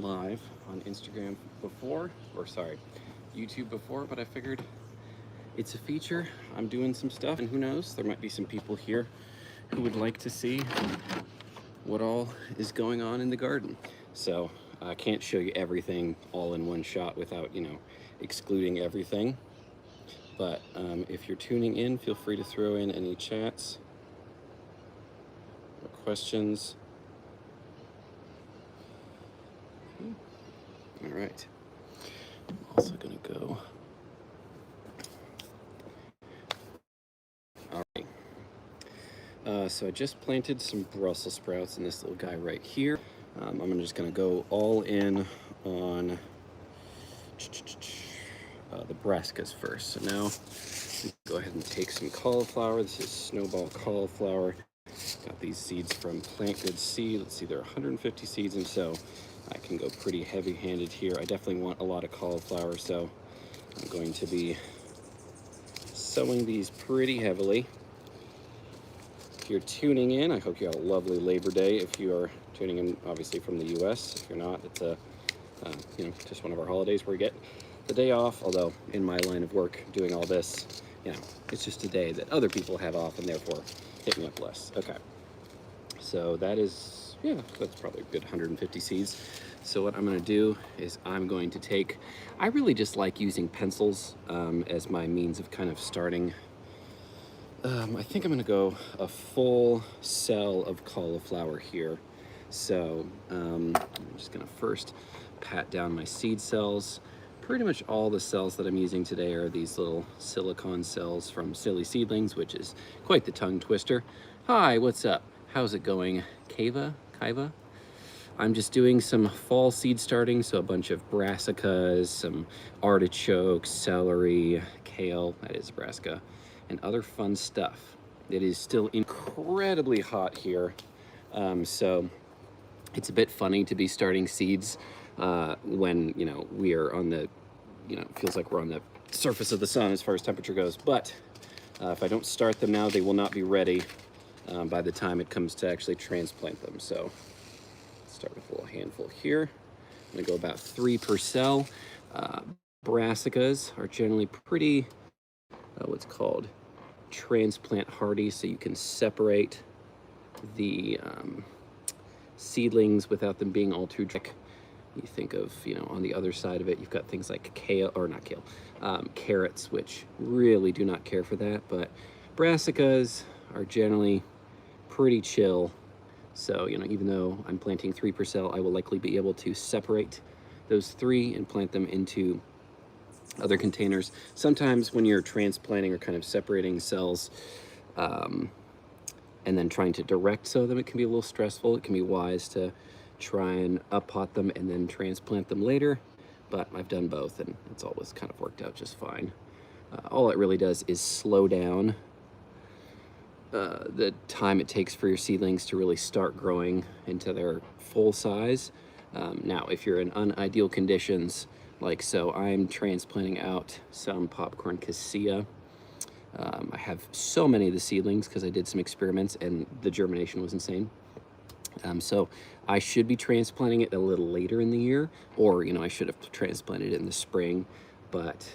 live on Instagram before, or sorry, YouTube before, but I figured it's a feature. I'm doing some stuff, and who knows, there might be some people here who would like to see what all is going on in the garden. So I can't show you everything all in one shot without, excluding everything. But if you're tuning in, feel free to throw in any chats or questions. All right. I'm also gonna go. All right. So I just planted some Brussels sprouts in this little guy right here. I'm just gonna go all in on the brassicas first. So now go ahead and take some cauliflower. This is snowball cauliflower. Got these seeds from Plant Good Seed. Let's see, there are 150 seeds, and so I can go pretty heavy-handed here. I definitely want a lot of cauliflower, so I'm going to be sowing these pretty heavily. If you're tuning in, I hope you have a lovely Labor Day. If you are tuning in, obviously, from the U.S. If you're not, it's just one of our holidays where we get the day off, although in my line of work doing all this, it's just a day that other people have off and therefore hit me up less. Okay, so that is, that's probably a good 150 seeds. So what I'm going to do is I'm going to take, I really just like using pencils as my means of kind of starting. I think I'm going to go a full cell of cauliflower here. So I'm just going to first pat down my seed cells. Pretty much all the cells that I'm using today are these little silicone cells from Silly Seedlings, which is quite the tongue twister. Hi, what's up? How's it going? Kaiva? I'm just doing some fall seed starting, so a bunch of brassicas, some artichokes, celery, kale, that is brassica, and other fun stuff. It is still incredibly hot here, so it's a bit funny to be starting seeds when, we are on the, it feels like we're on the surface of the sun as far as temperature goes. But if I don't start them now, they will not be ready by the time it comes to actually transplant them. So let's start with a little handful here. I'm gonna go about 3 per cell. Brassicas are generally pretty, what's called transplant hardy, so you can separate the seedlings without them being all too dry. You think of, on the other side of it, you've got things like kale, or not kale, carrots, which really do not care for that, but brassicas are generally pretty chill. So, even though I'm planting 3 per cell, I will likely be able to separate those 3 and plant them into other containers. Sometimes when you're transplanting or kind of separating cells, and then trying to direct sow them, it can be a little stressful. It can be wise to try and up-pot them and then transplant them later, but I've done both and it's always kind of worked out just fine. All it really does is slow down the time it takes for your seedlings to really start growing into their full size. Now, if you're in unideal conditions, like so, I'm transplanting out some popcorn cassia. I have so many of the seedlings because I did some experiments and the germination was insane. So I should be transplanting it a little later in the year, or, I should have transplanted it in the spring, but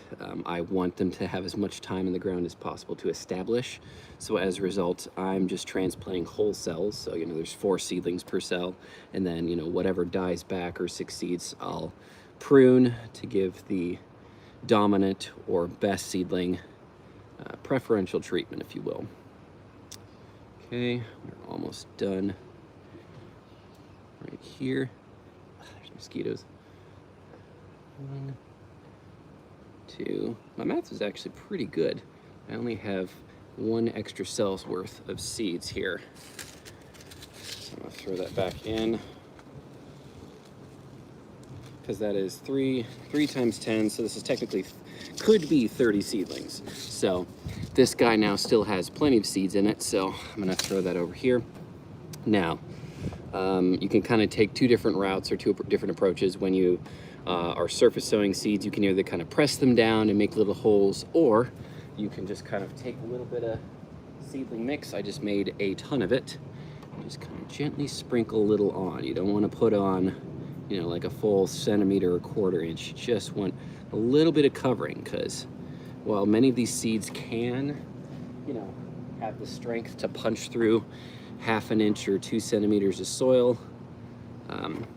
I want them to have as much time in the ground as possible to establish. So as a result, I'm just transplanting whole cells. So, there's 4 seedlings per cell, and then, whatever dies back or succeeds, I'll prune to give the dominant or best seedling preferential treatment, if you will. Okay, we're almost done. Right here, there's mosquitoes. 1, 2, my math is actually pretty good. I only have 1 extra cell's worth of seeds here. So I'm gonna throw that back in, because that is 3 times 10, so this is technically, could be 30 seedlings. So this guy now still has plenty of seeds in it, so I'm gonna throw that over here. Now, you can kind of take 2 different routes or 2 different approaches. When you are surface sowing seeds, you can either kind of press them down and make little holes, or you can just kind of take a little bit of seedling mix. I just made a ton of it. Just kind of gently sprinkle a little on. You don't want to put on you know, like a full centimeter or quarter inch. You just want a little bit of covering, because while many of these seeds can, you know, have the strength to punch through 1/2 inch or 2 centimeters of soil,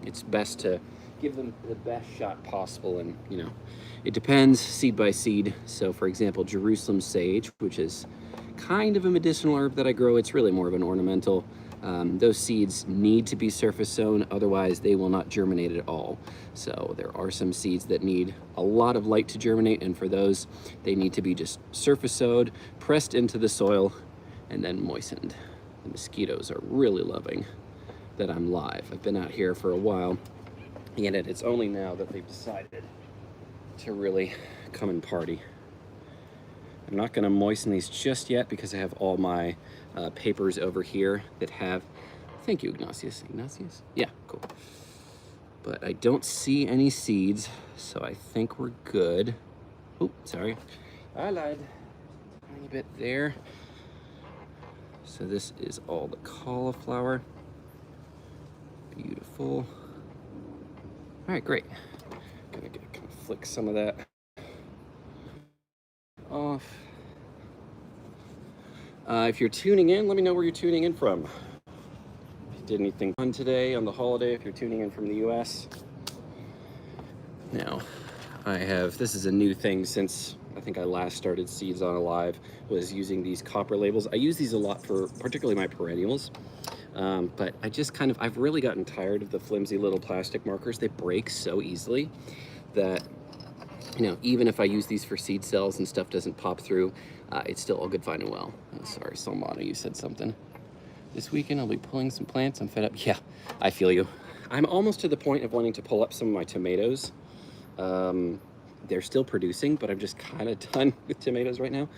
it's best to give them the best shot possible. And, you know, it depends seed by seed. So for example, Jerusalem sage, which is kind of a medicinal herb that I grow, it's really more of an ornamental. Those seeds need to be surface sown, otherwise they will not germinate at all. So there are some seeds that need a lot of light to germinate, and for those, they need to be just surface sowed, pressed into the soil, and then moistened. The mosquitoes are really loving that I'm live. I've been out here for a while, and it's only now that they've decided to really come and party. I'm not going to moisten these just yet because I have all my papers over here that have, thank you, Ignatius. Ignatius? Yeah, cool. But I don't see any seeds, so I think we're good. Oh, sorry. I lied. Tiny bit there. So this is all the cauliflower. Beautiful. All right, great. Gonna kind of flick some of that off. If you're tuning in, let me know where you're tuning in from. If you did anything fun today on the holiday, if you're tuning in from the US. Now, this is a new thing since I think I last started Seeds on Alive, was using these copper labels. I use these a lot for particularly my perennials, but I've really gotten tired of the flimsy little plastic markers. They break so easily that, you know, even if I use these for seed cells and stuff doesn't pop through, it's still all good, fine and well. Oh, sorry, Salmana, you said something. This weekend I'll be pulling some plants. I'm fed up. Yeah, I feel you. I'm almost to the point of wanting to pull up some of my tomatoes. They're still producing, but I'm just kind of done with tomatoes right now.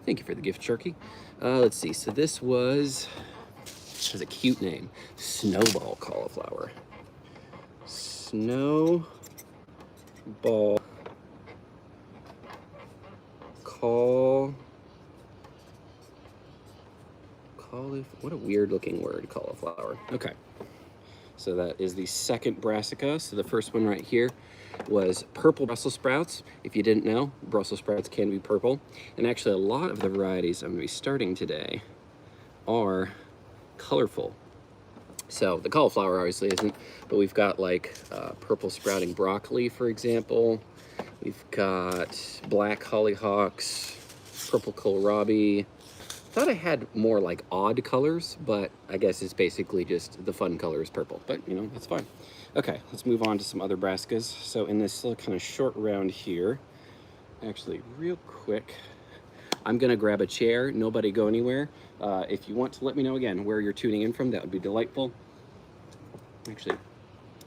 Thank you for the gift, Sharky. Let's see. So this has a cute name. Snowball cauliflower. Snowball what a weird looking word, cauliflower. Okay. So that is the second brassica. So the first one right here was purple Brussels sprouts. If you didn't know, Brussels sprouts can be purple. And actually a lot of the varieties I'm going to be starting today are colorful. So the cauliflower obviously isn't, but we've got like purple sprouting broccoli, for example. We've got black hollyhocks, purple kohlrabi. Thought I had more like odd colors, but I guess it's basically just the fun color is purple, but you know, that's fine. Okay, let's move on to some other brassicas. So in this little kind of short round here, actually real quick, I'm gonna grab a chair, nobody go anywhere. If you want to let me know again where you're tuning in from, that would be delightful. Actually,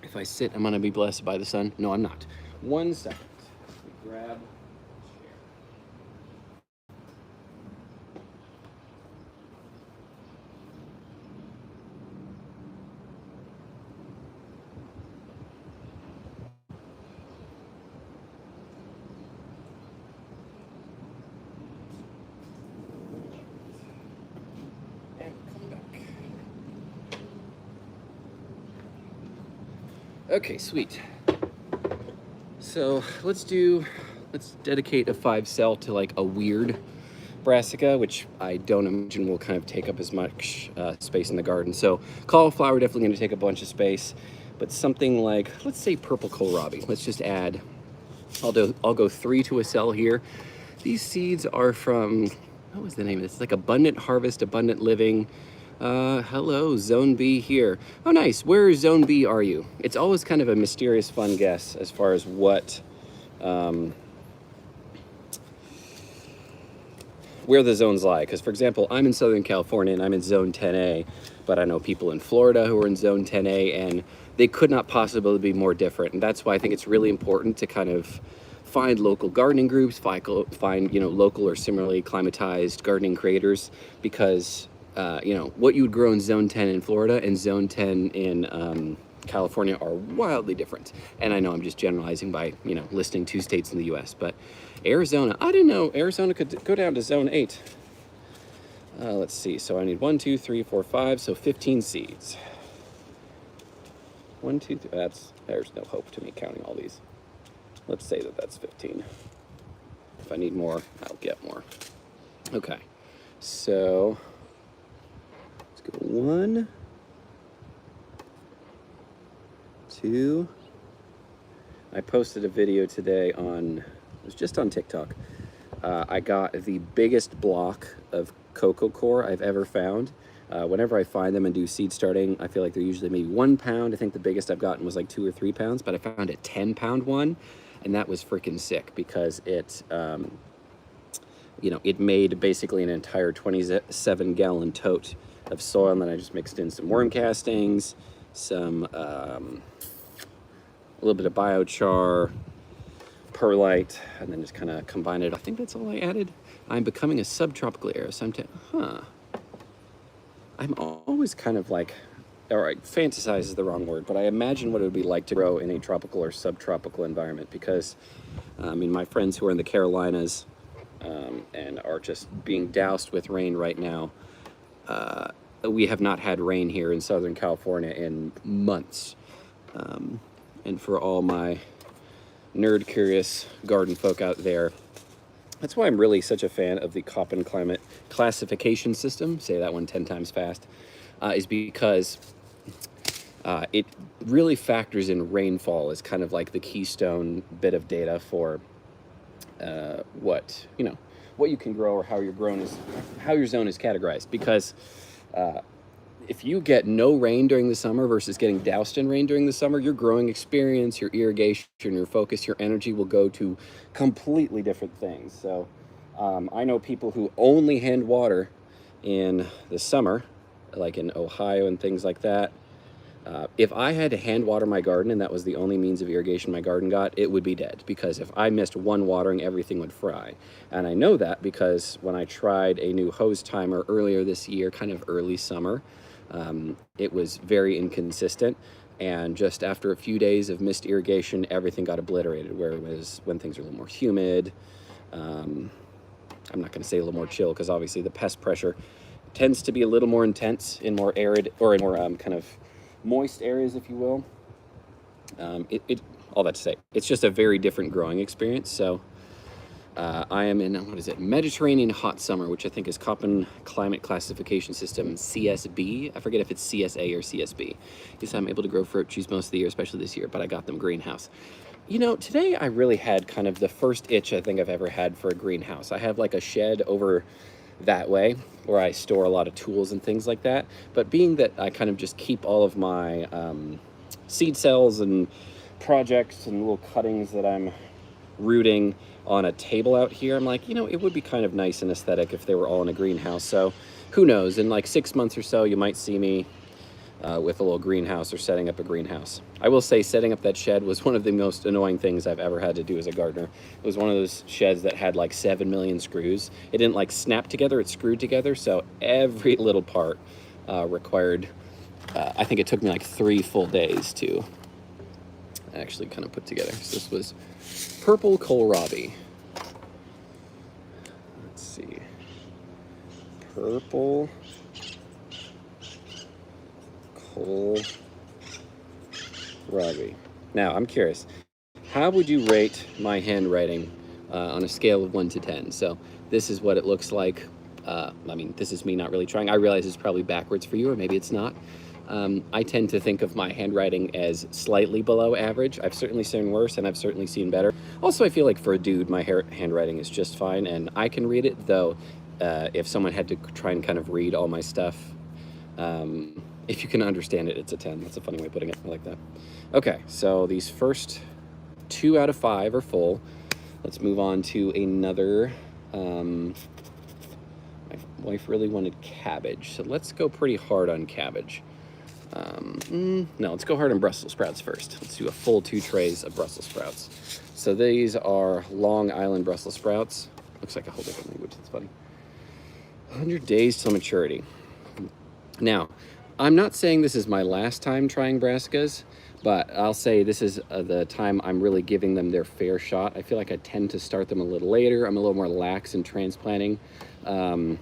if I sit, I'm gonna be blessed by the sun. No, I'm not. 1 second, grab. Okay, sweet. So let's dedicate a 5 cell to like a weird brassica, which I don't imagine will kind of take up as much space in the garden. So cauliflower definitely going to take a bunch of space, but something like, let's say purple kohlrabi. Let's just add, I'll go 3 to a cell here. These seeds are from, what was the name of this? It's like Abundant Harvest, Abundant Living. Hello, Zone B here. Oh, nice. Where Zone B are you? It's always kind of a mysterious, fun guess as far as what, where the zones lie. Because, for example, I'm in Southern California and I'm in Zone 10A, but I know people in Florida who are in Zone 10A, and they could not possibly be more different. And that's why I think it's really important to kind of find local gardening groups, find you know, local or similarly climatized gardening creators, because you know, what you would grow in Zone 10 in Florida and Zone 10 in California are wildly different. And I know I'm just generalizing by, you know, listing 2 states in the US, but Arizona, I didn't know Arizona could go down to Zone 8. Let's see, so I need 1, 2, 3, 4, 5, so 15 seeds. 1, 2, 3. There's no hope to me counting all these. Let's say that that's 15. If I need more, I'll get more. Okay, so let's go 1, 2. I posted a video today it was just on TikTok. I got the biggest block of coco coir I've ever found. Whenever I find them and do seed starting, I feel like they're usually maybe 1 pound. I think the biggest I've gotten was like 2 or 3 pounds, but I found a 10-pound one, and that was freaking sick because it, it made basically an entire 27-gallon tote of soil, and then I just mixed in some worm castings, some a little bit of biochar, perlite, and then just kind of combine it. I think that's all I added. I'm becoming a subtropical area, so I'm always kind of like, all right, fantasize is the wrong word, but I imagine what it would be like to grow in a tropical or subtropical environment because, my friends who are in the Carolinas and are just being doused with rain right now, we have not had rain here in Southern California in months. And for all my nerd curious garden folk out there, that's why I'm really such a fan of the Köppen climate classification system, say that one 10 times fast, is because it really factors in rainfall as kind of like the keystone bit of data for what you can grow or how your zone is categorized. Because if you get no rain during the summer versus getting doused in rain during the summer, your growing experience, your irrigation, your focus, your energy will go to completely different things. So I know people who only hand water in the summer, like in Ohio and things like that. If I had to hand water my garden and that was the only means of irrigation my garden got, it would be dead, because if I missed one watering, everything would fry. And I know that because when I tried a new hose timer earlier this year, kind of early summer, it was very inconsistent, and just after a few days of missed irrigation, everything got obliterated, whereas when things are a little more humid, I'm not going to say a little more chill, because obviously the pest pressure tends to be a little more intense in more arid or in more kind of moist areas, if you will. All that to say, it's just a very different growing experience. So I am in, Mediterranean hot summer, which I think is Köppen Climate Classification System, CSB. I forget if it's CSA or CSB. Yes, I'm able to grow fruit trees most of the year, especially this year, but I got them greenhouse. Today I really had kind of the first itch I think I've ever had for a greenhouse. I have like a shed over that way where I store a lot of tools and things like that. But being that I kind of just keep all of my seed cells and projects and little cuttings that I'm rooting on a table out here, I'm like, it would be kind of nice and aesthetic if they were all in a greenhouse. So who knows, in like 6 months or so, you might see me with a little greenhouse or setting up a greenhouse. I will say setting up that shed was one of the most annoying things I've ever had to do as a gardener. It was one of those sheds that had like 7 million screws. It didn't like snap together, it screwed together. So every little part required, I think it took me like 3 full days to actually kind of put together. So this was purple kohlrabi. Let's see. Purple kohlrabi. Now, I'm curious. How would you rate my handwriting on a scale of 1 to 10? So this is what it looks like. This is me not really trying. I realize it's probably backwards for you, or maybe it's not. I tend to think of my handwriting as slightly below average. I've certainly seen worse, and I've certainly seen better. Also, I feel like for a dude, my handwriting is just fine, and I can read it, though if someone had to try and kind of read all my stuff, if you can understand it, it's a 10. That's a funny way of putting it. I like that. Okay, so these first 2 out of 5 are full. Let's move on to another. My wife really wanted cabbage, so let's go pretty hard on cabbage. No, let's go hard on Brussels sprouts first. Let's do a full 2 trays of Brussels sprouts. So these are Long Island Brussels sprouts. Looks like a whole different language. That's funny. 100 days till maturity. Now, I'm not saying this is my last time trying brassicas, but I'll say this is the time I'm really giving them their fair shot. I feel like I tend to start them a little later. I'm a little more lax in transplanting. In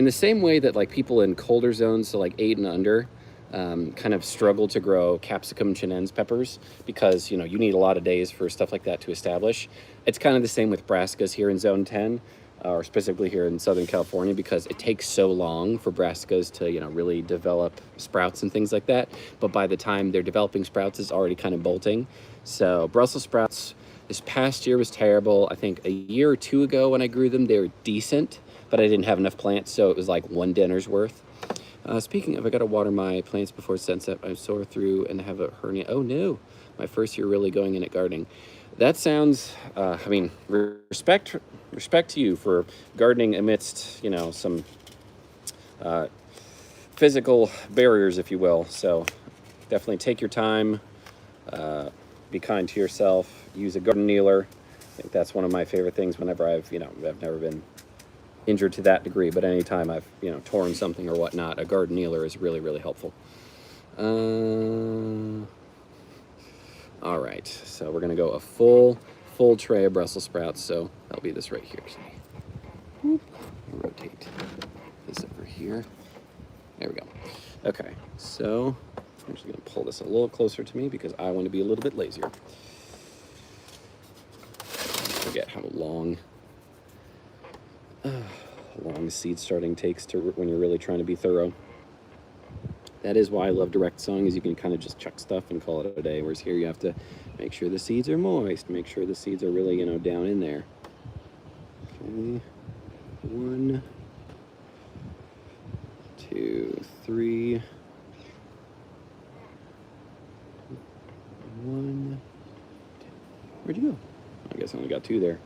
the same way that like people in colder zones, so like 8 and under, kind of struggle to grow capsicum chinense peppers because, you know, you need a lot of days for stuff like that to establish. It's kind of the same with brassicas here in Zone 10, or specifically here in Southern California, because it takes so long for brassicas to, you know, really develop sprouts and things like that. But by the time they're developing sprouts, it's already kind of bolting. So Brussels sprouts this past year was terrible. I think a year or two ago when I grew them, they were decent, but I didn't have enough plants, so it was like one dinner's worth. Speaking of, I gotta water my plants before sunset. I'm sore through and have a hernia. Oh no, my first year really going in at gardening. That sounds, I mean, respect to you for gardening amidst, you know, some physical barriers, if you will. So definitely take your time, be kind to yourself, use a garden kneeler. I think that's one of my favorite things whenever I've never been injured to that degree, but anytime I've, you know, torn something or whatnot, a garden kneeler is really, really helpful. All right, so we're gonna go a full tray of Brussels sprouts. So that'll be this right here. Whoop. Rotate this over here. There we go. Okay, so I'm just gonna pull this a little closer to me because I want to be a little bit lazier. Forget how long seed starting takes to when you're really trying to be thorough. That is why I love direct sowing, is you can kind of just chuck stuff and call it a day, whereas here you have to make sure the seeds are moist, make sure the seeds are really, you know, down in there. Okay, 1, 2, 3, 1. Where'd you go? I guess I only got 2 there.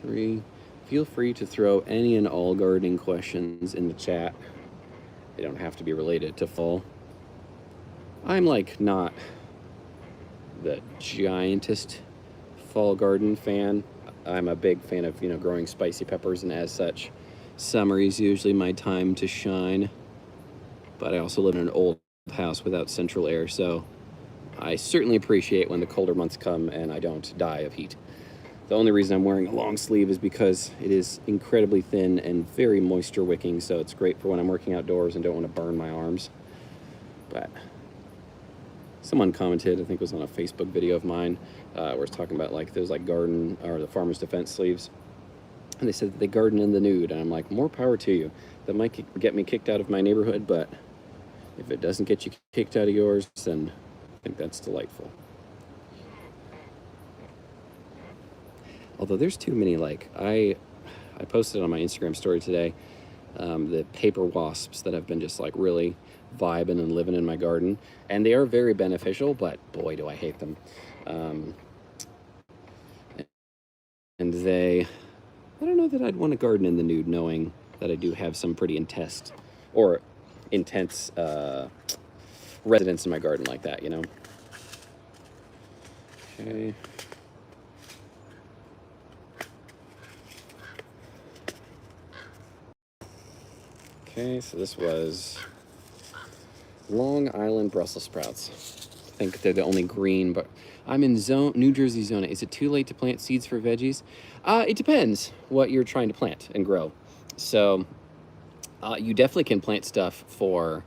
3. Feel free to throw any and all gardening questions in the chat. They don't have to be related to fall. I'm like not the giantest fall garden fan. I'm a big fan of, you know, growing spicy peppers, and as such, summer is usually my time to shine. But I also live in an old house without central air, so I certainly appreciate when the colder months come and I don't die of heat. The only reason I'm wearing a long sleeve is because it is incredibly thin and very moisture wicking, so it's great for when I'm working outdoors and don't want to burn my arms. But someone commented, I think it was on a Facebook video of mine, where it's talking about like those like garden or the Farmer's Defense sleeves. And they said that they garden in the nude, and I'm like, more power to you. That might get me kicked out of my neighborhood, but if it doesn't get you kicked out of yours, then I think that's delightful. Although there's too many, like, I posted on my Instagram story today, the paper wasps that have been just like really vibing and living in my garden. And they are very beneficial, but boy, do I hate them. And I don't know that I'd want to garden in the nude knowing that I do have some pretty intense residents in my garden like that, you know? Okay. Okay, so this was Long Island Brussels sprouts. I think they're the only green, but I'm in New Jersey zona. Is it too late to plant seeds for veggies? It depends what you're trying to plant and grow. So you definitely can plant stuff for,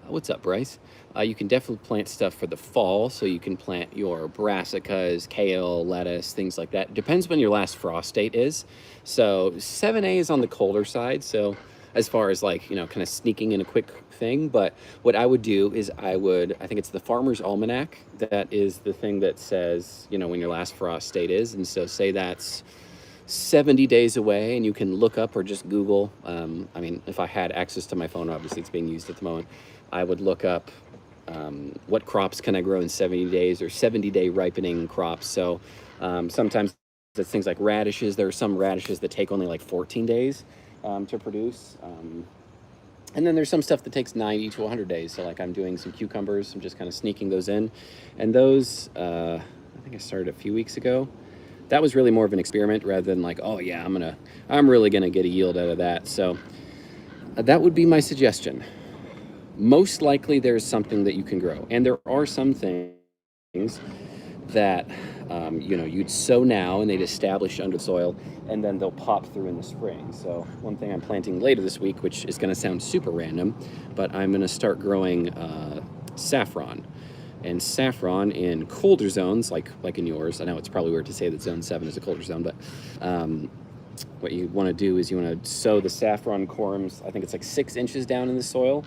what's up, Bryce? You can definitely plant stuff for the fall. So you can plant your brassicas, kale, lettuce, things like that. Depends when your last frost date is. So 7A is on the colder side. So as far as like, you know, kind of sneaking in a quick thing. But what I would do is I think it's the Farmer's Almanac. That is the thing that says, you know, when your last frost date is. And so say that's 70 days away, and you can look up or just Google. I mean, if I had access to my phone, obviously it's being used at the moment, I would look up what crops can I grow in 70 days or 70-day ripening crops. So sometimes it's things like radishes. There are some radishes that take only like 14 days to produce. And then there's some stuff that takes 90 to 100 days. So like I'm doing some cucumbers. I'm just kind of sneaking those in. And those, I think I started a few weeks ago. That was really more of an experiment rather than like, oh yeah, I'm really gonna get a yield out of that. So that would be my suggestion. Most likely there's something that you can grow. And there are some things that you'd sow now and they'd establish under the soil, and then they'll pop through in the spring. So one thing I'm planting later this week, which is going to sound super random, but I'm going to start growing saffron. And saffron in colder zones, like in yours, I know it's probably weird to say that zone 7 is a colder zone, but what you want to do is you want to sow the saffron corms, I think it's like 6 inches down in the soil,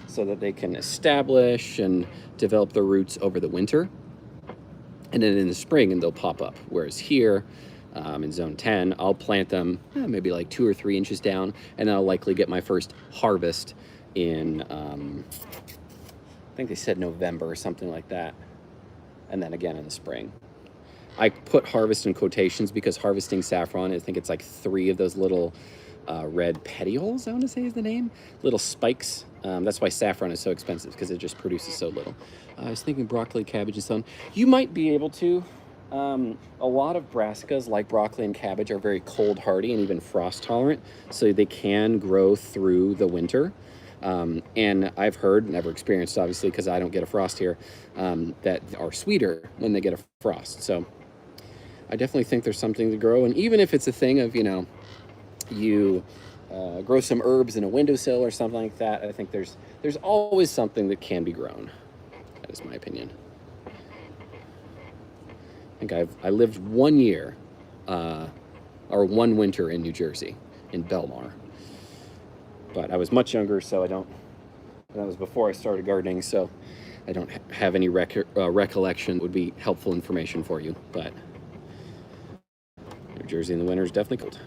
so that they can establish and develop their roots over the winter. And then in the spring, and they'll pop up. Whereas here, in zone 10, I'll plant them maybe like 2 or 3 inches down, and I'll likely get my first harvest in, I think they said November or something like that. And then again in the spring. I put harvest in quotations because harvesting saffron, I think it's like 3 of those little red petioles, I want to say is the name, little spikes. That's why saffron is so expensive, because it just produces so little. I was thinking broccoli, cabbage, and so on. You might be able to. A lot of brassicas, like broccoli and cabbage, are very cold hardy and even frost tolerant, so they can grow through the winter. And I've heard, never experienced obviously because I don't get a frost here, that are sweeter when they get a frost. So I definitely think there's something to grow. And even if it's a thing of, you grow some herbs in a windowsill or something like that, I think there's always something that can be grown. That is my opinion. I think I lived 1 year, or 1 winter in New Jersey, in Belmar. But I was much younger, so that was before I started gardening, so I don't have any recollection. It would be helpful information for you, but New Jersey in the winter is definitely cold.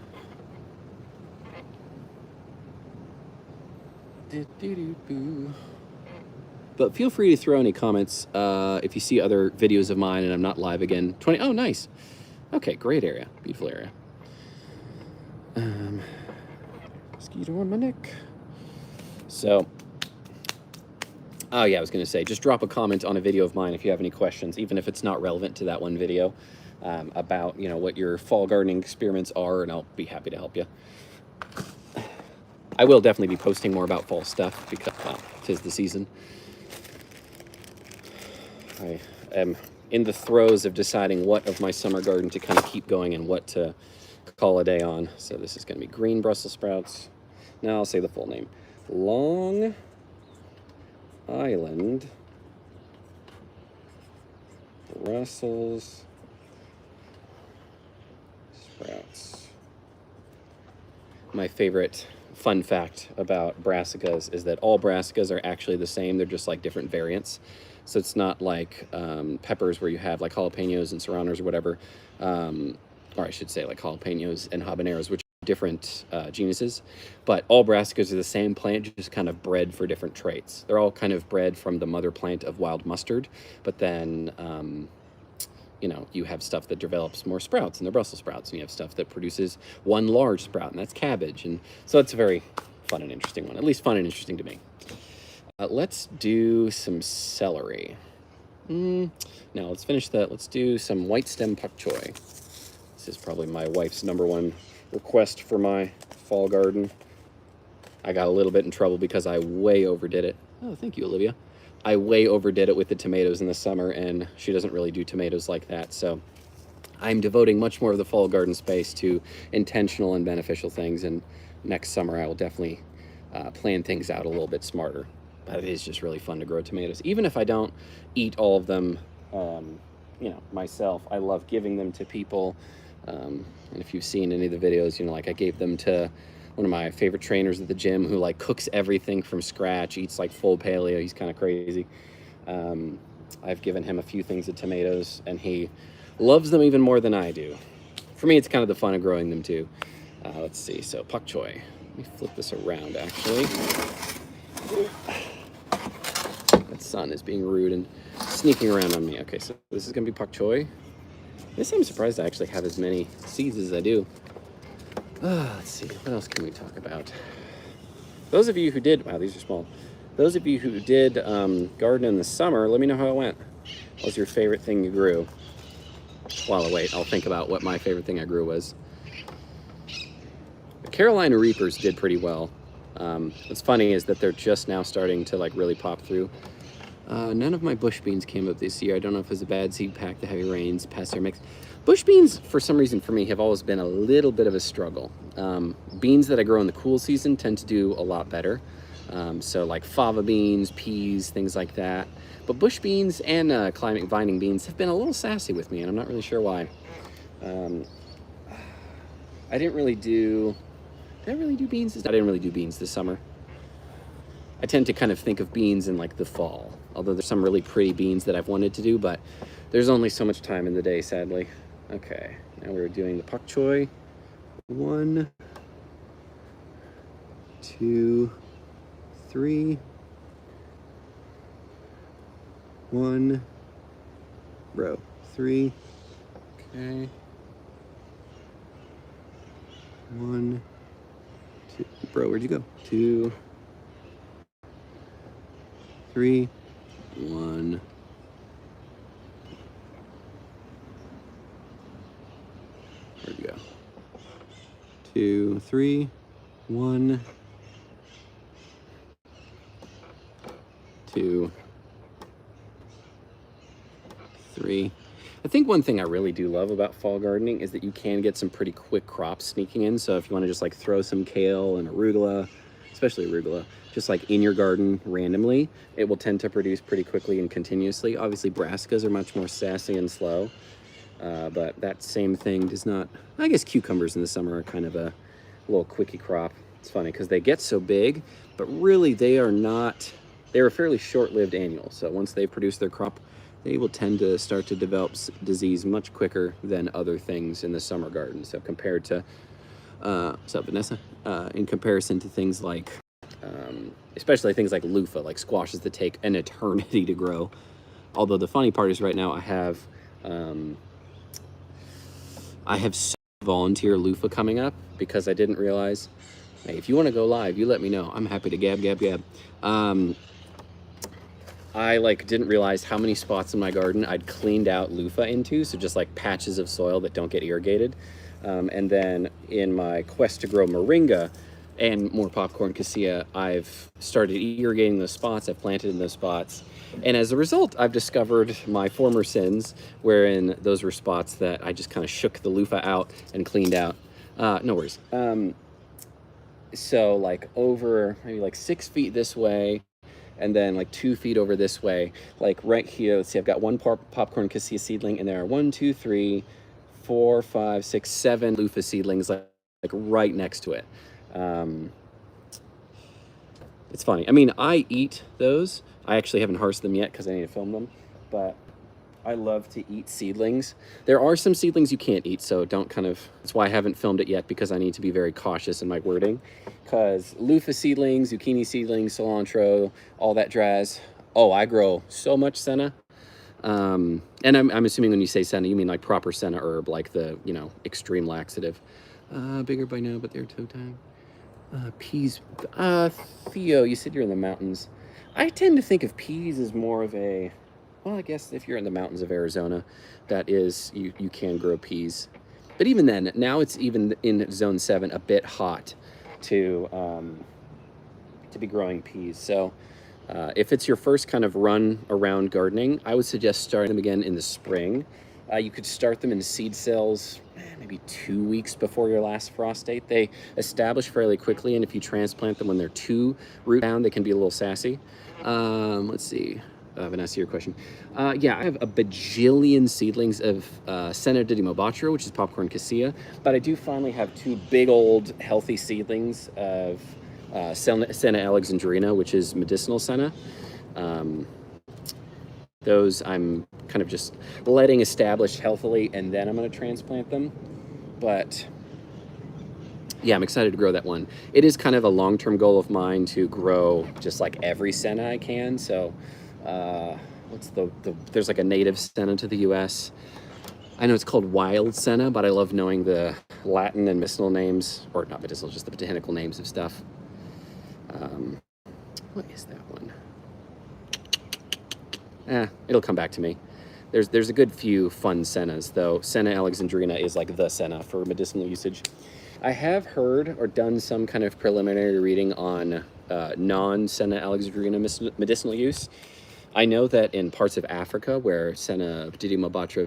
But feel free to throw any comments if you see other videos of mine and I'm not live again. Oh, nice. Okay, great area. Beautiful area. Mosquito on my neck. So, oh yeah, I was going to say, just drop a comment on a video of mine if you have any questions, even if it's not relevant to that one video, about, what your fall gardening experiments are, and I'll be happy to help you. I will definitely be posting more about fall stuff because, well, 'tis the season. I am in the throes of deciding what of my summer garden to kind of keep going and what to call a day on. So this is going to be green Brussels sprouts. Now I'll say the full name. Long Island Brussels sprouts. My favorite fun fact about brassicas is that all brassicas are actually the same. They're just like different variants. So it's not like peppers where you have like jalapenos and serranos or whatever. Or I should say like jalapenos and habaneros, which are different genuses. But all brassicas are the same plant, just kind of bred for different traits. They're all kind of bred from the mother plant of wild mustard. But then, you have stuff that develops more sprouts, and they're Brussels sprouts. And you have stuff that produces one large sprout, and that's cabbage. And so it's a very fun and interesting one, at least fun and interesting to me. Let's do some celery. Now let's finish that. Let's do some white stem pak choi. This is probably my wife's #1 request for my fall garden. I got a little bit in trouble because I way overdid it. Oh, thank you, Olivia. I way overdid it with the tomatoes in the summer, and she doesn't really do tomatoes like that. So I'm devoting much more of the fall garden space to intentional and beneficial things. And next summer I will definitely plan things out a little bit smarter. But it is just really fun to grow tomatoes. Even if I don't eat all of them, myself, I love giving them to people. And if you've seen any of the videos, like I gave them to one of my favorite trainers at the gym who like cooks everything from scratch, eats like full paleo. He's kind of crazy. I've given him a few things of tomatoes, and he loves them even more than I do. For me, it's kind of the fun of growing them too. Let's see, so pak choi. Let me flip this around actually. That sun is being rude and sneaking around on me. Okay, so this is gonna be pak choi. This I'm surprised I actually have as many seeds as I do. Let's see, what else can we talk about? Those of you who did, wow, these are small. Those of you who did garden in the summer, let me know how it went. What was your favorite thing you grew? While I wait, I'll think about what my favorite thing I grew was. The Carolina Reapers did pretty well. What's funny is that they're just now starting to like really pop through. None of my bush beans came up this year. I don't know if it was a bad seed pack, the heavy rains, past year mix. Bush beans, for some reason for me, have always been a little bit of a struggle. Beans that I grow in the cool season tend to do a lot better. So like fava beans, peas, things like that. But bush beans and climate vining beans have been a little sassy with me, and I'm not really sure why. I didn't really do beans? I didn't really do beans this summer. I tend to kind of think of beans in like the fall, although there's some really pretty beans that I've wanted to do, but there's only so much time in the day, sadly. Okay, now we're doing the pak choi. 1, 2, 3. 1, row 3. Okay. 1, 2. Bro, where'd you go? 2, 3, 1. Where'd you go? 2, 3, 1, 2, 3. I think one thing I really do love about fall gardening is that you can get some pretty quick crops sneaking in. So if you want to just like throw some kale and arugula, especially arugula, just like in your garden randomly, it will tend to produce pretty quickly and continuously. Obviously brassicas are much more sassy and slow, but that same thing does not. I guess cucumbers in the summer are kind of a little quickie crop. It's funny because they get so big, but really they are not. They're a fairly short-lived annual. So once they produce their crop, they will tend to start to develop disease much quicker than other things in the summer garden. So compared to, what's up, Vanessa? In comparison to things like, especially things like loofah, like squashes that take an eternity to grow. Although the funny part is right now I have volunteer loofah coming up because I didn't realize. Hey, if you want to go live, you let me know. I'm happy to gab. I didn't realize how many spots in my garden I'd cleaned out loofah into, so just like patches of soil that don't get irrigated. And then in my quest to grow moringa and more popcorn cassia, I've started irrigating those spots. I've planted in those spots. And as a result, I've discovered my former sins, wherein those were spots that I just kind of shook the loofah out and cleaned out. No worries. So like over maybe like 6 feet this way, and then like 2 feet over this way, like right here, let's see, I've got one popcorn cassia seedling, and there are 1, 2, 3, 4, 5, 6, 7 loofah seedlings like right next to it. It's funny. I mean, I eat those. I actually haven't harvested them yet because I need to film them, but I love to eat seedlings. There are some seedlings you can't eat, so don't that's why I haven't filmed it yet, because I need to be very cautious in my wording. Because loofah seedlings, zucchini seedlings, cilantro, all that jazz. Oh, I grow so much senna. And I'm assuming when you say senna, you mean like proper senna herb, like the, extreme laxative. Bigger by now, but they're toe time. Peas. Theo, you said you're in the mountains. I tend to think of peas as more of a, well, I guess if you're in the mountains of Arizona, that is, you can grow peas. But even then, now it's even in zone 7 a bit hot to be growing peas. So if it's your first kind of run around gardening, I would suggest starting them again in the spring. You could start them in seed cells maybe 2 weeks before your last frost date. They establish fairly quickly, and if you transplant them when they're too root bound, they can be a little sassy. Let's see. Vanessa, your question. Yeah, I have a bajillion seedlings of Senna didymobatra, which is popcorn cassia, but I do finally have 2 big old healthy seedlings of Senna alexandrina, which is medicinal senna. Those I'm kind of just letting establish healthily, and then I'm going to transplant them. But yeah, I'm excited to grow that one. It is kind of a long-term goal of mine to grow just like every senna I can. So what's there's like a native senna to the US. I know it's called wild senna, but I love knowing the Latin and medicinal names, or not medicinal, just the botanical names of stuff. What is that one? It'll come back to me. There's a good few fun sennas, though. Senna alexandrina is like the senna for medicinal usage. I have heard or done some kind of preliminary reading on non-Senna alexandrina medicinal use. I know that in parts of Africa where Senna Pteridimobatra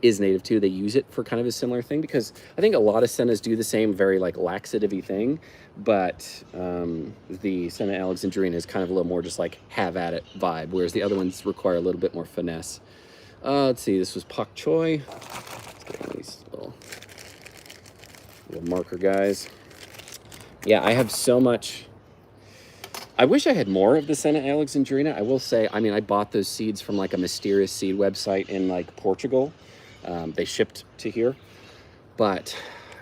is native to, they use it for kind of a similar thing, because I think a lot of Sennas do the same very like laxative-y thing, but the Senna alexandrina is kind of a little more just like have at it vibe, whereas the other ones require a little bit more finesse. Let's see, this was Pak Choi. Let's get one of these little marker guys. Yeah, I have so much. I wish I had more of the Senna alexandrina. I will say, I mean, I bought those seeds from like a mysterious seed website in like Portugal. They shipped to here. But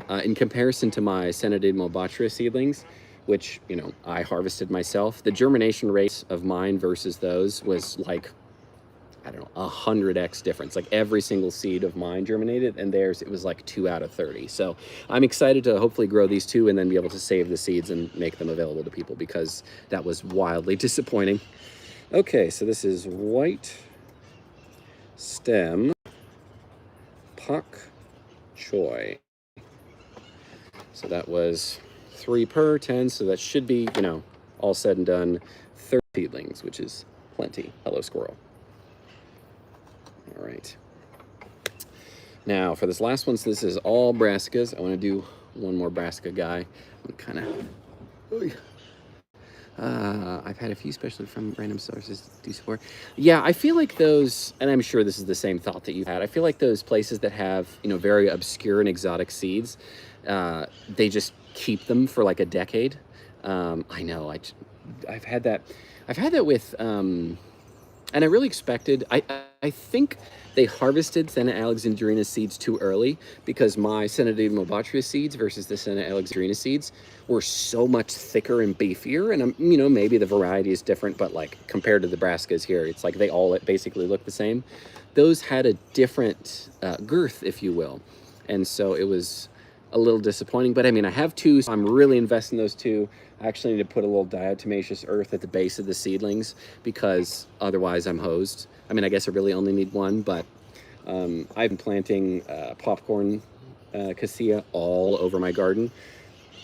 in comparison to my Senna Pteridimobatra seedlings, which, you know, I harvested myself, the germination rate of mine versus those was like, I don't know, 100x difference. Like every single seed of mine germinated, and theirs, it was like 2 out of 30. So I'm excited to hopefully grow these two and then be able to save the seeds and make them available to people, because that was wildly disappointing. Okay, so this is white stem Pak Choi. So that was 3 per 10, so that should be, you know, all said and done, 30 seedlings, which is plenty. Hello, squirrel. All right. Now for this last one, so this is all brassicas. I want to do one more brassica guy. I'm kind of. I've had a few, especially from random sources, do support. Yeah, I feel like those, and I'm sure this is the same thought that you've had. I feel like those places that have, you know, very obscure and exotic seeds, they just keep them for like a decade. I know. I've had that. I've had that with. And I really expected, I think they harvested Senna alexandrina seeds too early, because my Senna Pteridimobatra seeds versus the Senna alexandrina seeds were so much thicker and beefier. And, you know, maybe the variety is different, but like compared to the brassicas here, it's like they all basically look the same. Those had a different girth, if you will. And so it was a little disappointing, but I mean, I have 2, so I'm really investing in those 2. I actually need to put a little diatomaceous earth at the base of the seedlings, because otherwise I'm hosed. I mean, I guess I really only need 1, but I've been planting popcorn cassia all over my garden.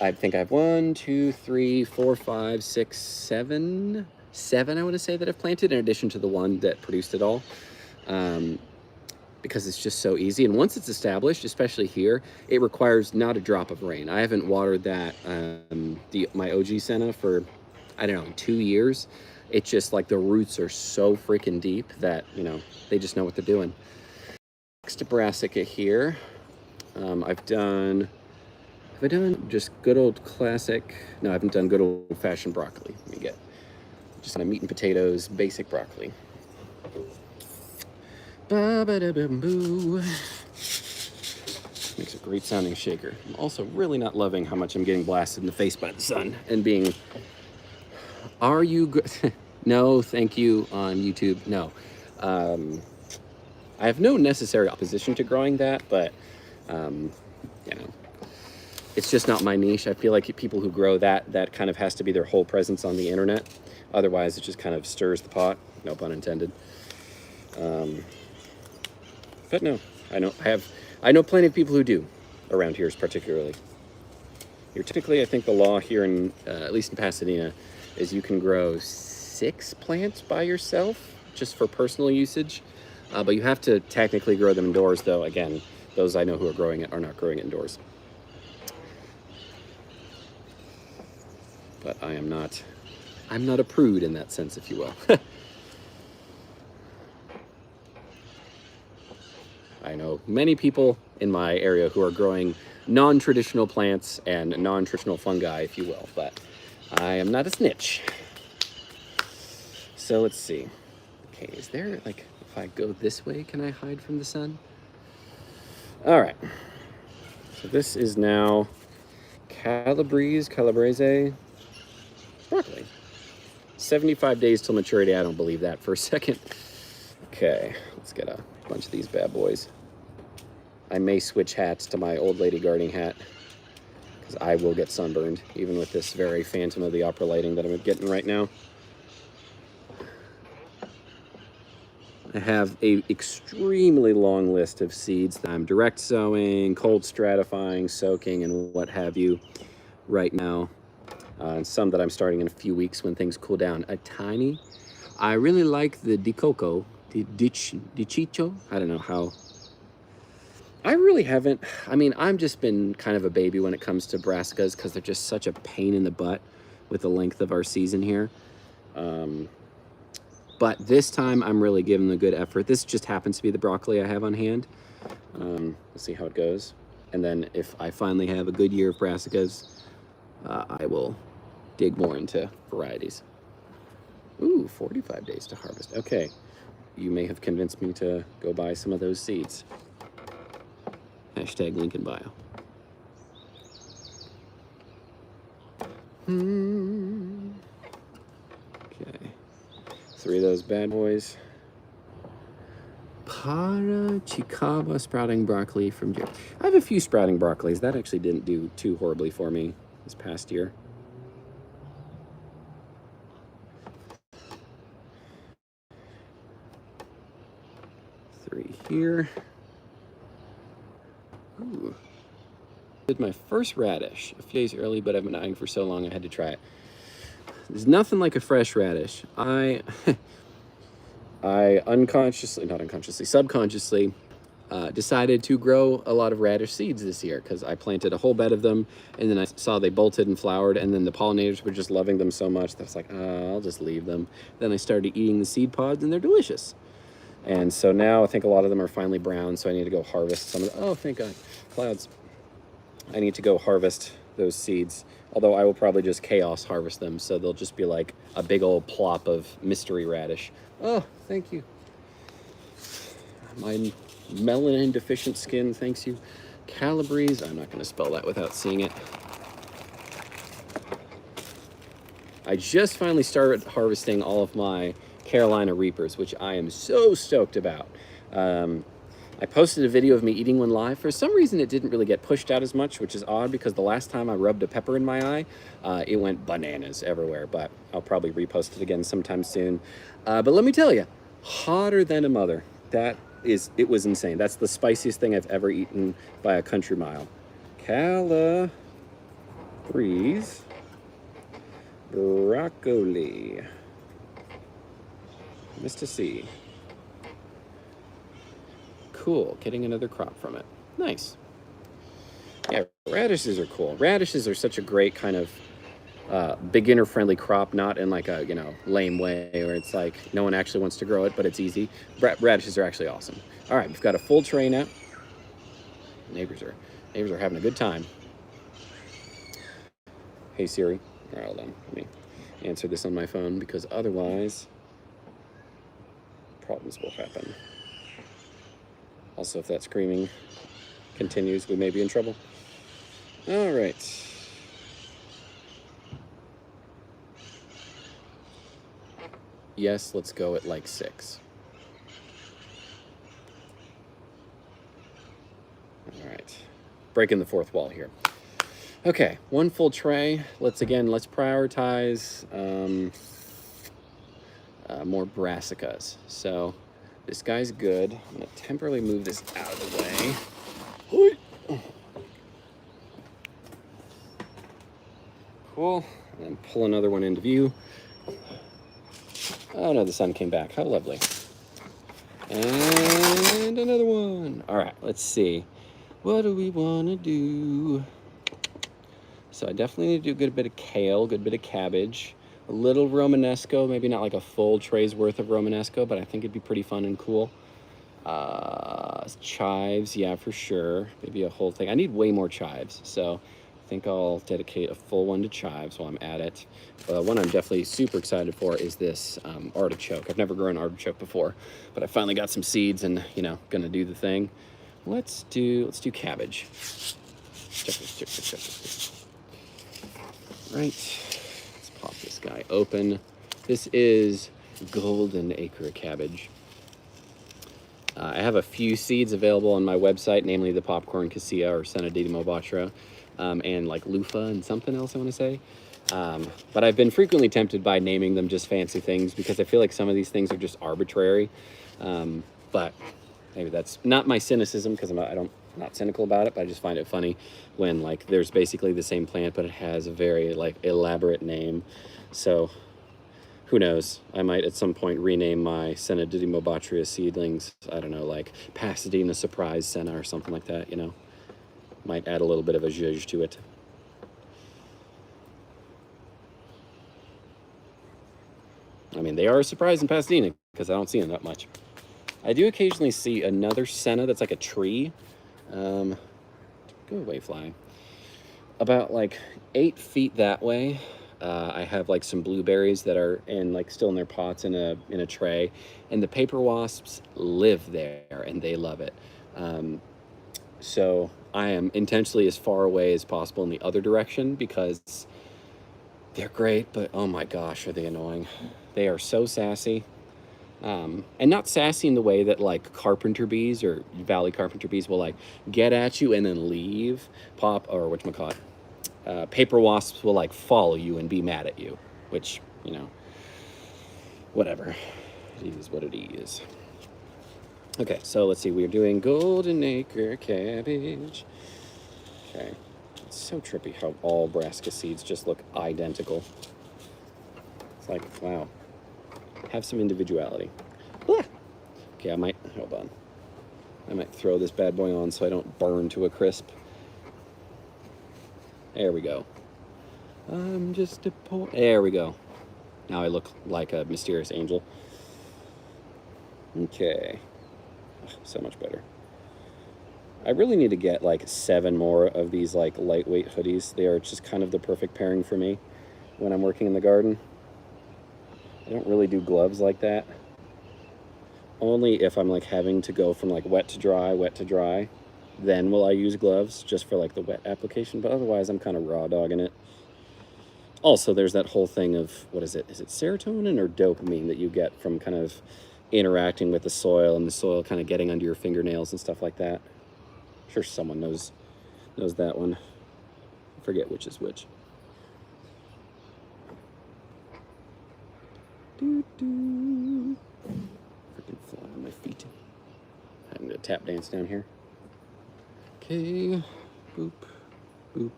I think I have 1, 2, 3, 4, 5, 6, 7, I want to say, that I've planted, in addition to the one that produced it all. Because it's just so easy. And once it's established, especially here, it requires not a drop of rain. I haven't watered that, my OG Senna for, I don't know, 2 years. It's just like the roots are so freaking deep that, you know, they just know what they're doing. Next to brassica here, have I done just good old classic? No, I haven't done good old fashioned broccoli. Let me get just kind of meat and potatoes, basic broccoli. Ba-ba-da-bam-boo. Makes a great sounding shaker. I'm also really not loving how much I'm getting blasted in the face by the sun and being, are you good? No, thank you on YouTube. No. I have no necessary opposition to growing that, but, you know, it's just not my niche. I feel like people who grow that kind of has to be their whole presence on the internet. Otherwise, it just kind of stirs the pot. No pun intended. But no, I know plenty of people who do around here, particularly. Here, typically, I think the law here in, at least in Pasadena, is you can grow 6 plants by yourself, just for personal usage. But you have to technically grow them indoors, though. Again, those I know who are growing it are not growing it indoors. But I'm not a prude in that sense, if you will. I know many people in my area who are growing non-traditional plants and non-traditional fungi, if you will, but I am not a snitch. So let's see. Okay, is there, like, if I go this way, can I hide from the sun? All right. So this is now Calabrese broccoli. 75 days till maturity. I don't believe that for a second. Okay, let's get a bunch of these bad boys. I may switch hats to my old lady gardening hat, because I will get sunburned, even with this very Phantom of the Opera lighting that I'm getting right now. I have a extremely long list of seeds that I'm direct sowing, cold stratifying, soaking, and what have you right now. And some that I'm starting in a few weeks when things cool down a tiny. I really like the Dicoco, Dichicho. I don't know how. I really haven't. I mean, I've just been kind of a baby when it comes to brassicas because they're just such a pain in the butt with the length of our season here. But this time I'm really giving them a good effort. This just happens to be the broccoli I have on hand. We'll see how it goes. And then if I finally have a good year of brassicas, I will dig more into varieties. Ooh, 45 days to harvest. Okay, you may have convinced me to go buy some of those seeds. Hashtag link in bio. Okay, 3 of those bad boys. Parachicaba sprouting broccoli from Jim. I have a few sprouting broccolis. That actually didn't do too horribly for me this past year. Here. Ooh. Did my first radish a few days early, but I've been eyeing for so long I had to try it. There's nothing like a fresh radish. I subconsciously decided to grow a lot of radish seeds this year because I planted a whole bed of them, and then I saw they bolted and flowered, and then the pollinators were just loving them so much that I was like, I'll just leave them. Then I started eating the seed pods, and they're delicious. And so now I think a lot of them are finally brown, so I need to go harvest some of them. Oh, thank God, clouds. I need to go harvest those seeds, although I will probably just chaos harvest them, so they'll just be like a big old plop of mystery radish. Oh, thank you. My melanin deficient skin, thanks you. Calabrese, I'm not going to spell that without seeing it. I just finally started harvesting all of my Carolina Reapers, which I am so stoked about. I posted a video of me eating one live. For some reason, it didn't really get pushed out as much, which is odd because the last time I rubbed a pepper in my eye, it went bananas everywhere, but I'll probably repost it again sometime soon. But let me tell you, hotter than a mother. It was insane. That's the spiciest thing I've ever eaten by a country mile. Calabrese broccoli. Mr. C. Cool, getting another crop from it. Nice. Yeah, radishes are cool. Radishes are such a great kind of beginner-friendly crop, not in like a, lame way where it's like no one actually wants to grow it, but it's easy. Radishes are actually awesome. All right, we've got a full tray now. Neighbors are having a good time. Hey Siri. All right, hold on. Let me answer this on my phone because otherwise problems will happen. Also, if that screaming continues, we may be in trouble. All right. Yes, let's go at like 6. All right. Breaking the fourth wall here. Okay, 1 full tray. Let's prioritize more brassicas. So this guy's good. I'm gonna temporarily move this out of the way. Cool, and then pull another one into view. Oh no, the sun came back, how lovely. And another one. All right, let's see. What do we wanna do? So I definitely need to do a good bit of kale, good bit of cabbage, a little Romanesco, maybe not like a full tray's worth of Romanesco, but I think it'd be pretty fun and cool. Chives, yeah, for sure. Maybe a whole thing. I need way more chives, so I think I'll dedicate a full one to chives while I'm at it. One I'm definitely super excited for is this artichoke. I've never grown artichoke before, but I finally got some seeds and, gonna do the thing. Let's do cabbage. Check this. Right. Pop this guy open. This is Golden Acre cabbage. I have a few seeds available on my website, namely the popcorn cassia or Senadita mobatra, and like loofah and something else I want to say. But I've been frequently tempted by naming them just fancy things because I feel like some of these things are just arbitrary. But maybe that's not my cynicism because I'm not cynical about it, but I just find it funny when like there's basically the same plant but it has a very like elaborate name. So who knows? I might at some point rename my Senna didymobatria seedlings, I don't know, like Pasadena Surprise Senna or something like that, you know? Might add a little bit of a zhuzh to it. I mean, they are a surprise in Pasadena because I don't see them that much. I do occasionally see another Senna that's like a tree. Go away, fly. About like 8 feet that way. I have like some blueberries that are still in their pots in a tray, and the paper wasps live there and they love it. So I am intentionally as far away as possible in the other direction because they're great, but oh my gosh, are they annoying. They are so sassy. And not sassy in the way that like carpenter bees or valley carpenter bees will like get at you and then leave. Whatchamacallit. Paper wasps will like follow you and be mad at you, which, you know, whatever. It is what it is. Okay, so let's see. We're doing golden acre cabbage. Okay. It's so trippy how all brassica seeds just look identical. It's like, wow. Have some individuality. Ah! Okay, hold on. I might throw this bad boy on so I don't burn to a crisp. There we go. I'm just a poor... There we go. Now I look like a mysterious angel. Okay. So much better. I really need to get like 7 more of these like lightweight hoodies. They are just kind of the perfect pairing for me when I'm working in the garden. I don't really do gloves like that. Only if I'm like having to go from like wet to dry, then will I use gloves just for like the wet application, but otherwise I'm kind of raw dogging it. Also, there's that whole thing of, what is it? Is it serotonin or dopamine that you get from kind of interacting with the soil and the soil kind of getting under your fingernails and stuff like that? I'm sure someone knows that one. I forget which is which. Freaking fly on my feet. I'm gonna tap dance down here. Okay, boop, boop.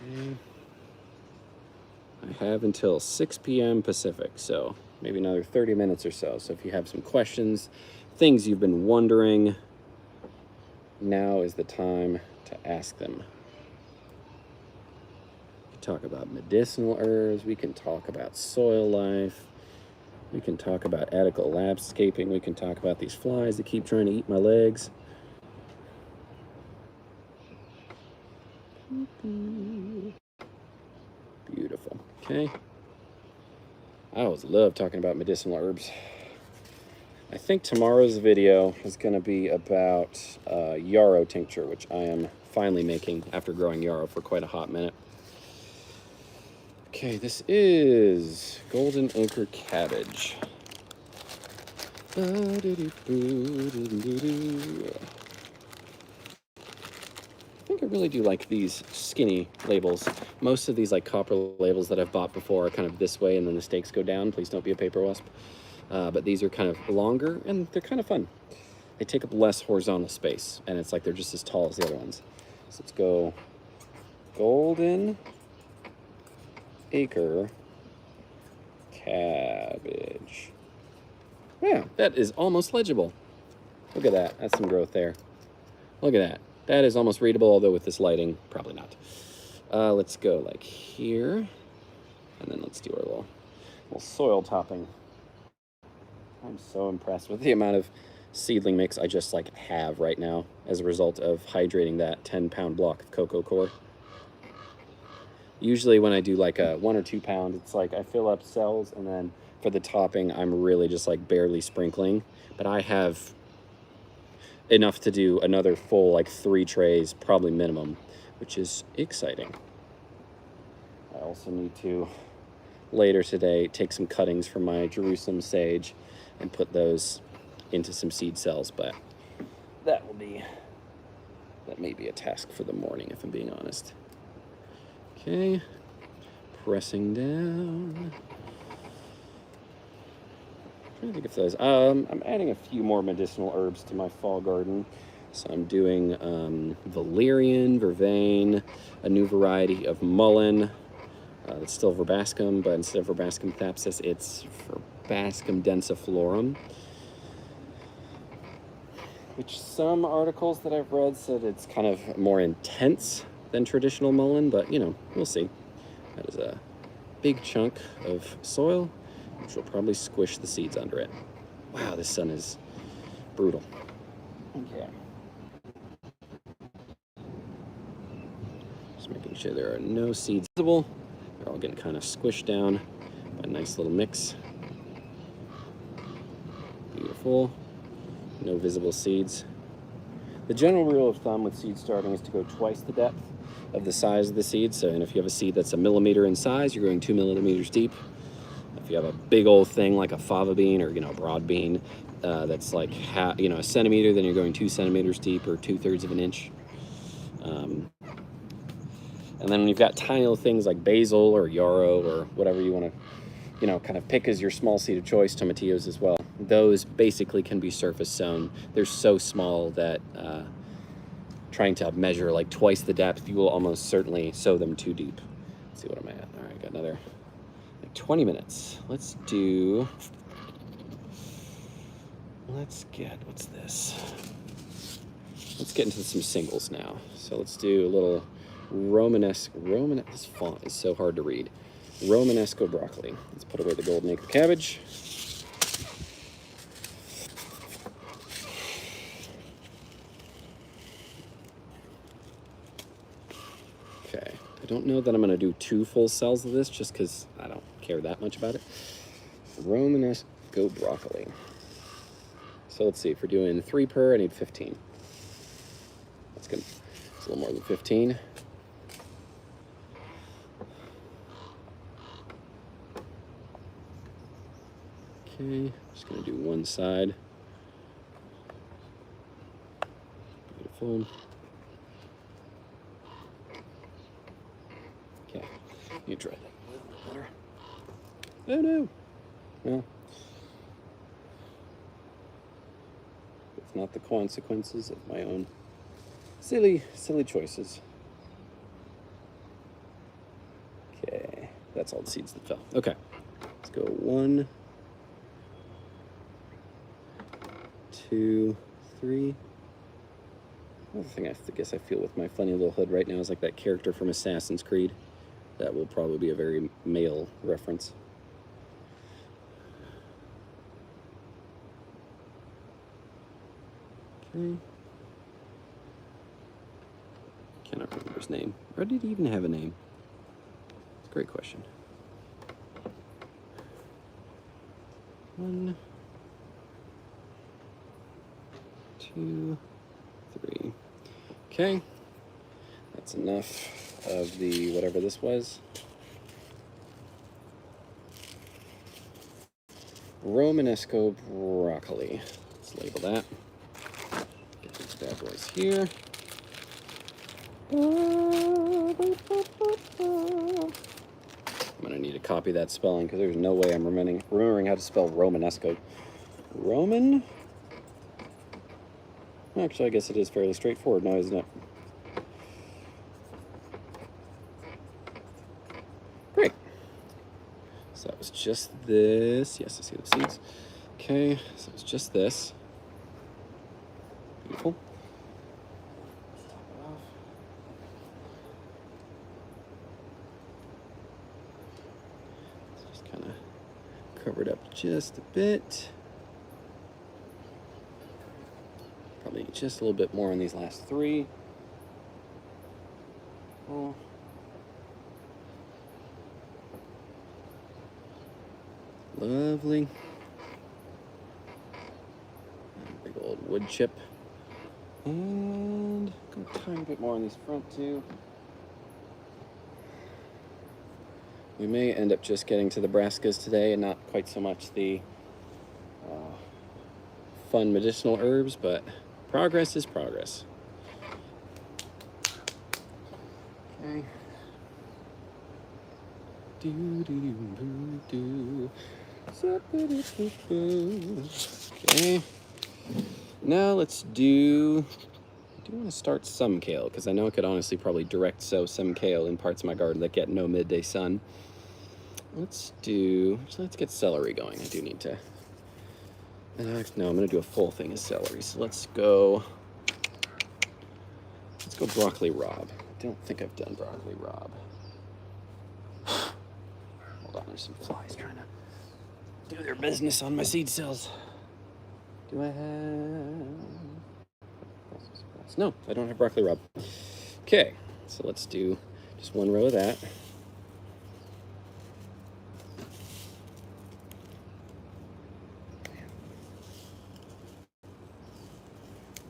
Okay. I have until 6 p.m. Pacific, so maybe another 30 minutes or so. So if you have some questions, things you've been wondering, now is the time to ask them. We can talk about medicinal herbs, we can talk about soil life, we can talk about attical landscaping, we can talk about these flies that keep trying to eat my legs. Beautiful. Okay. I always love talking about medicinal herbs. I think tomorrow's video is going to be about yarrow tincture, which I am finally making after growing yarrow for quite a hot minute. Okay, this is golden acre cabbage. I think I really do like these skinny labels. Most of these like copper labels that I've bought before are kind of this way and then the stakes go down. Please don't be a paper wasp. But these are kind of longer and they're kind of fun. They take up less horizontal space and it's like they're just as tall as the other ones. So let's go golden acre cabbage. Yeah, that is almost legible. Look at that. That's some growth there. Look at that. That is almost readable, although with this lighting, probably not. Let's go like here. And then let's do our little soil topping. I'm so impressed with the amount of seedling mix I just like have right now as a result of hydrating that 10-pound block of cocoa coir. Usually when I do like a 1 or 2 pound, it's like I fill up cells and then for the topping, I'm really just like barely sprinkling. But I have enough to do another full like 3 trays, probably minimum, which is exciting. I also need to later today take some cuttings from my Jerusalem sage and put those into some seed cells, but that may be a task for the morning if I'm being honest. Okay, pressing down. I'm trying to think if those, I'm adding a few more medicinal herbs to my fall garden. So I'm doing valerian, vervain, a new variety of mullein, It's still verbascum, but instead of verbascum thapsus, it's verbascum densiflorum, which some articles that I've read said it's kind of more intense than traditional mullein, but you know, we'll see. That is a big chunk of soil, which will probably squish the seeds under it. Wow, this sun is brutal. Okay. Just making sure there are no seeds visible. They're all getting kind of squished down by a nice little mix. Beautiful. No visible seeds. The general rule of thumb with seed starting is to go twice the depth of the size of the seed. So, and if you have a seed that's 1 millimeter in size, you're going 2 millimeters deep. If you have a big old thing like a fava bean or, you know, broad bean that's like a centimeter, then you're going 2 centimeters deep or 2/3 of an inch. And then when you've got tiny little things like basil or yarrow or whatever you want to, you know, kind of pick as your small seed of choice, tomatillos as well, those basically can be surface sown. They're so small that trying to measure like twice the depth, you will almost certainly sow them too deep. Let's see, what am I at? All right, got another like 20 minutes. Let's get, what's this? Let's get into some singles now. So let's do a little this font is so hard to read. Romanesco broccoli. Let's put away the golden acre cabbage. Okay, I don't know that I'm gonna do 2 full cells of this just because I don't care that much about it. Romanesco broccoli. So let's see, if we're doing 3 per, I need 15. That's good. It's a little more than 15. Okay, just gonna do one side. Beautiful. Okay, you try that a little better. Oh no. Well, it's not the consequences of my own silly choices. Okay, that's all the seeds that fell. Okay, let's go 1, 2, 3. Another thing I guess I feel with my funny little hood right now is like that character from Assassin's Creed. That will probably be a very male reference. Okay. Cannot remember his name. Or did he even have a name? It's a great question. 1, 2, 3. Okay, that's enough of the whatever this was. Romanesco broccoli. Let's label that. Get these bad boys here. I'm gonna need to copy that spelling because there's no way I'm remembering how to spell Romanesco. Roman? Actually, I guess it is fairly straightforward now, isn't it? Great. So that was just this. Yes, I see the seeds. Okay, so it's just this. Beautiful. Just kind of cover it up just a bit. Probably just a little bit more on these last 3. Oh. Lovely. Big old wood chip. And go a tiny bit more on these front 2. We may end up just getting to the brassicas today and not quite so much the fun medicinal herbs, but progress is progress. Okay. Okay. Now let's do do want to start some kale, because I know I could honestly probably direct sow some kale in parts of my garden that get no midday sun. Let's get celery going. I do need to, no, I'm going to do a full thing of celery. So let's go broccoli rabe. I don't think I've done broccoli rabe. Hold on, there's some flies trying to do their business on my seed cells. Do I have... No, I don't have broccoli rabe. Okay, so let's do just one row of that.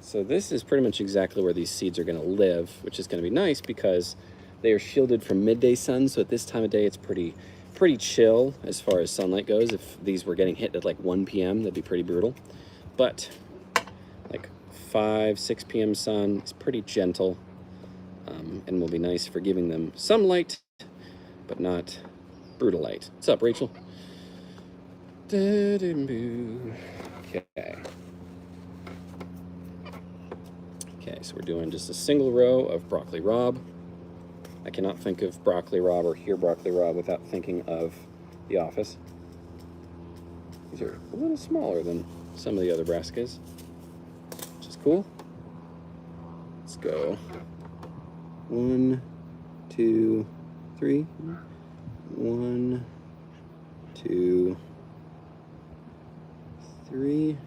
So this is pretty much exactly where these seeds are going to live, which is going to be nice because they are shielded from midday sun. So at this time of day, it's pretty chill as far as sunlight goes. If these were getting hit at like 1 p.m., that'd be pretty brutal. But like 5, 6 p.m. sun is pretty gentle, and will be nice for giving them some light, but not brutal light. What's up, Rachel? Okay, so we're doing just a single row of broccoli rabe. I cannot think of broccoli rabe or hear broccoli rabe without thinking of The Office. These are a little smaller than some of the other brassicas, which is cool. Let's go 1, 2, 3. 1, 2, 3.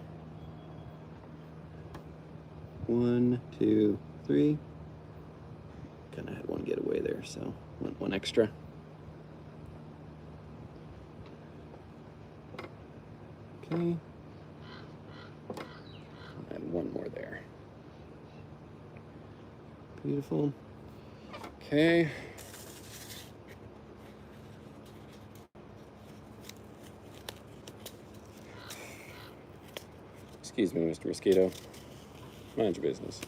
1, 2, 3. Kind of had one get away there, so one extra. Okay. Add one more there. Beautiful. Okay. Excuse me, Mr. Mosquito. Mind your business.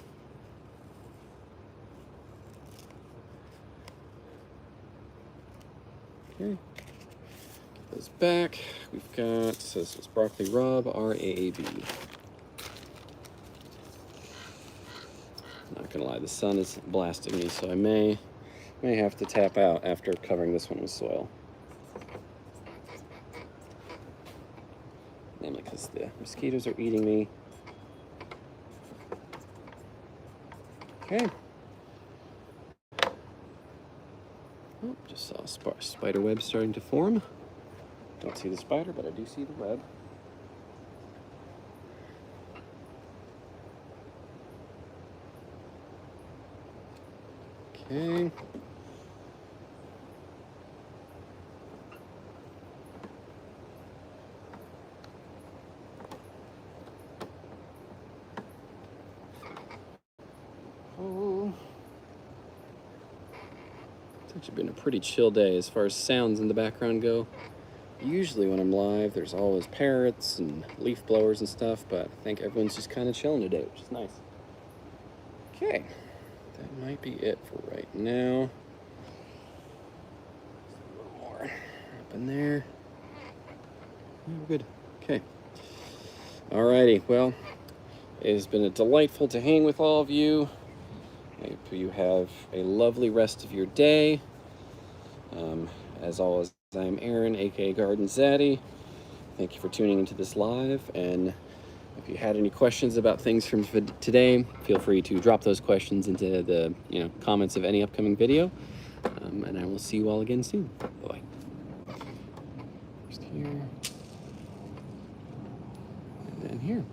Okay. Get those back. We've got, so this is broccoli rabe, R-A-A-B. Not gonna lie, the sun is blasting me, so I may have to tap out after covering this one with soil. Namely because the mosquitoes are eating me. Okay. Oh, just saw a spider web starting to form. Don't see the spider, but I do see the web. Okay. Oh. It's actually been a pretty chill day as far as sounds in the background go. Usually when I'm live, there's always parrots and leaf blowers and stuff, but I think everyone's just kind of chilling today, which is nice. Okay. That might be it for right now. A little more up in there. Oh, we're good. Okay. Alrighty. Well, it has been delightful to hang with all of you. I hope you have a lovely rest of your day. As always, I'm Aaron, aka Garden Zaddy. Thank you for tuning into this live, and if you had any questions about things from today, feel free to drop those questions into the comments of any upcoming video, and I will see you all again soon. Bye. Just here, and then here.